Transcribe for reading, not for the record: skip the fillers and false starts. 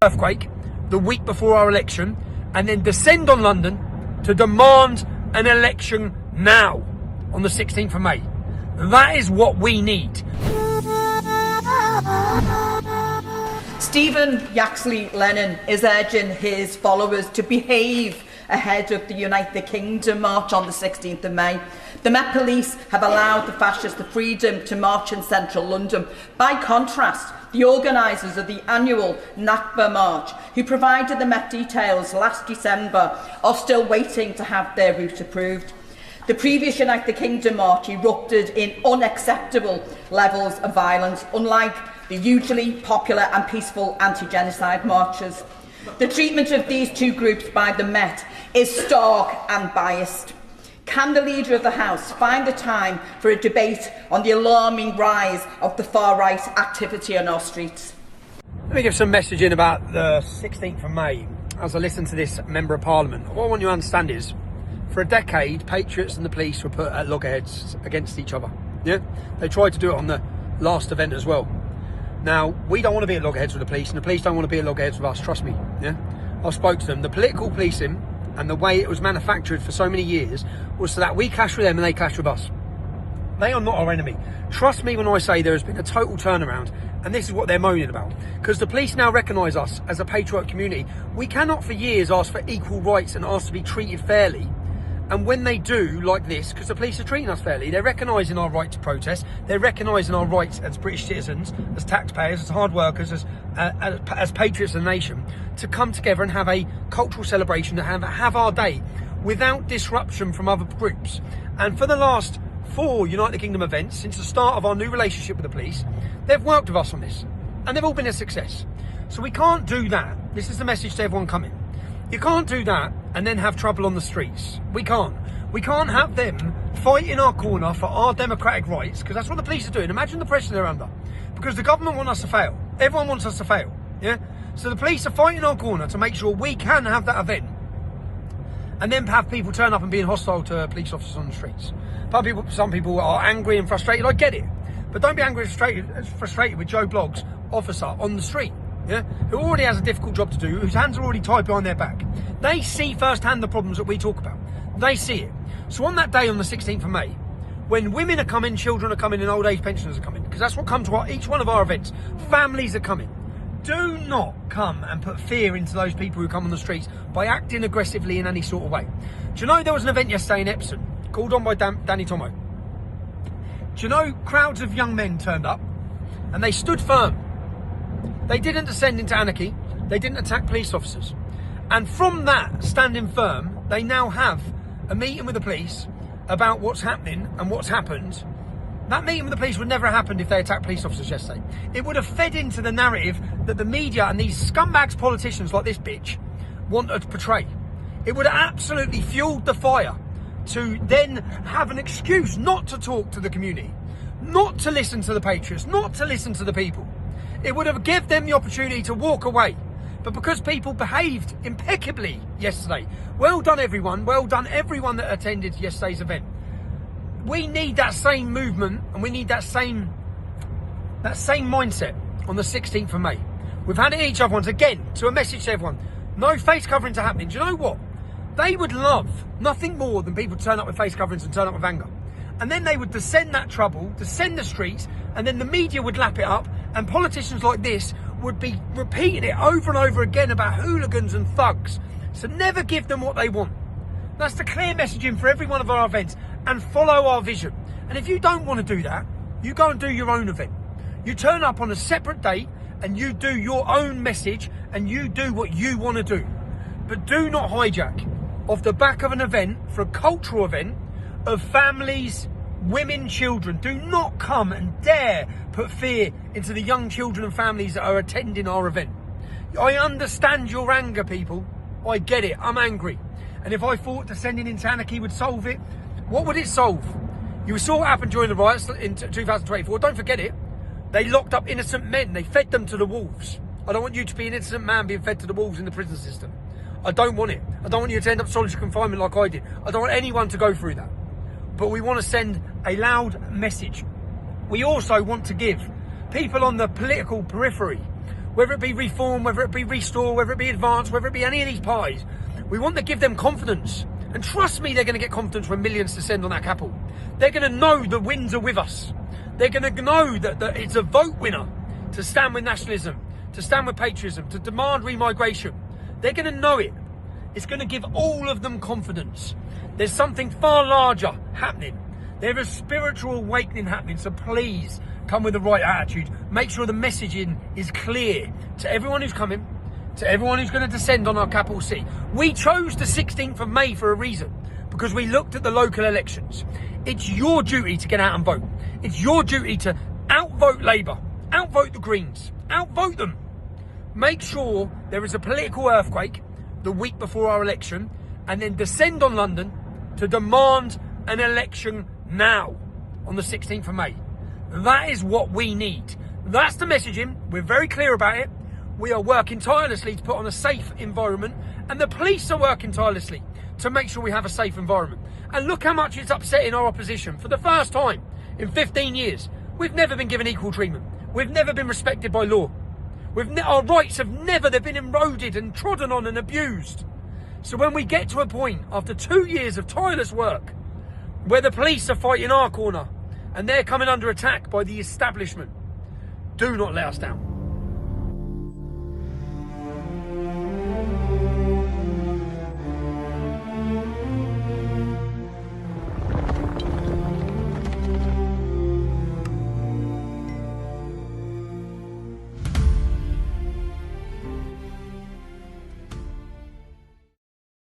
earthquake the week before our election and then descend on London to demand an election now on the 16th of May. That is what we need. Stephen Yaxley Lennon is urging his followers to behave ahead of the Unite the Kingdom march on the 16th of May. The Met Police have allowed the fascists the freedom to march in central London. By contrast, the organisers of the annual Nakba March, who provided the Met details last December, are still waiting to have their route approved. The previous Unite the Kingdom march erupted in unacceptable levels of violence, unlike the hugely popular and peaceful anti-genocide marches. The treatment of these two groups by the Met is stark and biased. Can the Leader of the House find the time for a debate on the alarming rise of the far-right activity on our streets? Let me give some messaging about the 16th of May as I listen to this Member of Parliament. What I want you to understand is, for a decade, patriots and the police were put at loggerheads against each other. Yeah, they tried to do it on the last event as well. Now, we don't want to be at loggerheads with the police, and the police don't want to be at loggerheads with us, trust me. Yeah, I spoke to them. The political policing and the way it was manufactured for so many years was so that we clash with them and they clash with us. They are not our enemy. Trust me when I say there has been a total turnaround, and this is what they're moaning about. Because the police now recognise us as a patriotic community. We cannot for years ask for equal rights and ask to be treated fairly. And when they do, like this, because the police are treating us fairly, they're recognising our right to protest, they're recognising our rights as British citizens, as taxpayers, as hard workers, as patriots of the nation, to come together and have a cultural celebration, to have our day without disruption from other groups. And for the last 4 Unite the Kingdom events, since the start of our new relationship with the police, they've worked with us on this, and they've all been a success. So we can't do that. This is the message to everyone coming. You can't do that and then have trouble on the streets. We can't. We can't have them fight in our corner for our democratic rights, because that's what the police are doing. Imagine the pressure they're under. Because the government want us to fail. Everyone wants us to fail. Yeah? So the police are fighting our corner to make sure we can have that event. And then have people turn up and being hostile to police officers on the streets. Some people are angry and frustrated. I get it. But don't be angry and frustrated with Joe Bloggs, officer, on the street. Yeah, who already has a difficult job to do, whose hands are already tied behind their back. They see firsthand the problems that we talk about. They see it. So on that day, on the 16th of May, when women are coming, children are coming, and old age pensioners are coming, because that's what comes to each one of our events, families are coming. Do not come and put fear into those people who come on the streets by acting aggressively in any sort of way. Do you know there was an event yesterday in Epsom, called on by Danny Tomo? Do you know crowds of young men turned up, and they stood firm. They didn't descend into anarchy. They didn't attack police officers. And from that, standing firm, they now have a meeting with the police about what's happening and what's happened. That meeting with the police would never have happened if they attacked police officers yesterday. It would have fed into the narrative that the media and these scumbags politicians like this bitch want to portray. It would have absolutely fueled the fire to then have an excuse not to talk to the community, not to listen to the patriots, not to listen to the people. It would have given them the opportunity to walk away. But because people behaved impeccably yesterday, well done everyone, well done everyone that attended yesterday's event. We need that same movement, and we need that same mindset on the 16th of May. We've had it each other once again, to a message to everyone. No face coverings are happening. Do you know what? They would love nothing more than people turn up with face coverings and turn up with anger. And then they would descend that trouble, descend the streets, and then the media would lap it up, and politicians like this would be repeating it over and over again about hooligans and thugs. So never give them what they want. That's the clear messaging for every one of our events, and follow our vision. And if you don't want to do that, you go and do your own event. You turn up on a separate date and you do your own message and you do what you want to do. But do not hijack off the back of an event, for a cultural event, of families, women, children. Do not come and dare put fear into the young children and families that are attending our event. I understand your anger, people. I get it. I'm angry. And if I thought descending into anarchy would solve it, what would it solve? You saw what happened during the riots in 2024. Don't forget it. They locked up innocent men. They fed them to the wolves. I don't want you to be an innocent man being fed to the wolves in the prison system. I don't want it. I don't want you to end up solitary confinement like I did. I don't want anyone to go through that. But we want to send a loud message. We also want to give people on the political periphery whether it be Reform, whether it be Restore, whether it be Advance, whether it be any of these parties, we want to give them confidence. And trust me, they're going to get confidence when millions descend on that capital. They're going to know the winds are with us. They're going to know that it's a vote winner to stand with nationalism, to stand with patriotism, to demand remigration. They're going to know it. It's going to give all of them confidence. There's something far larger happening. There is spiritual awakening happening. So please come with the right attitude. Make sure the messaging is clear to everyone who's coming, to everyone who's going to descend on our capital city. We chose the 16th of May for a reason, because we looked at the local elections. It's your duty to get out and vote. It's your duty to outvote Labour, outvote the Greens, outvote them. Make sure there is a political earthquake the week before our election, and then descend on London to demand an election now on the 16th of May. That is what we need. That's the messaging. We're very clear about it. We are working tirelessly to put on a safe environment, and the police are working tirelessly to make sure we have a safe environment. And look how much it's upsetting our opposition. For the first time in 15 years, we've never been given equal treatment. We've never been respected by law. Our rights have never, they've been eroded and trodden on and abused. So when we get to a point, after 2 years of tireless work, where the police are fighting our corner and they're coming under attack by the establishment, do not let us down.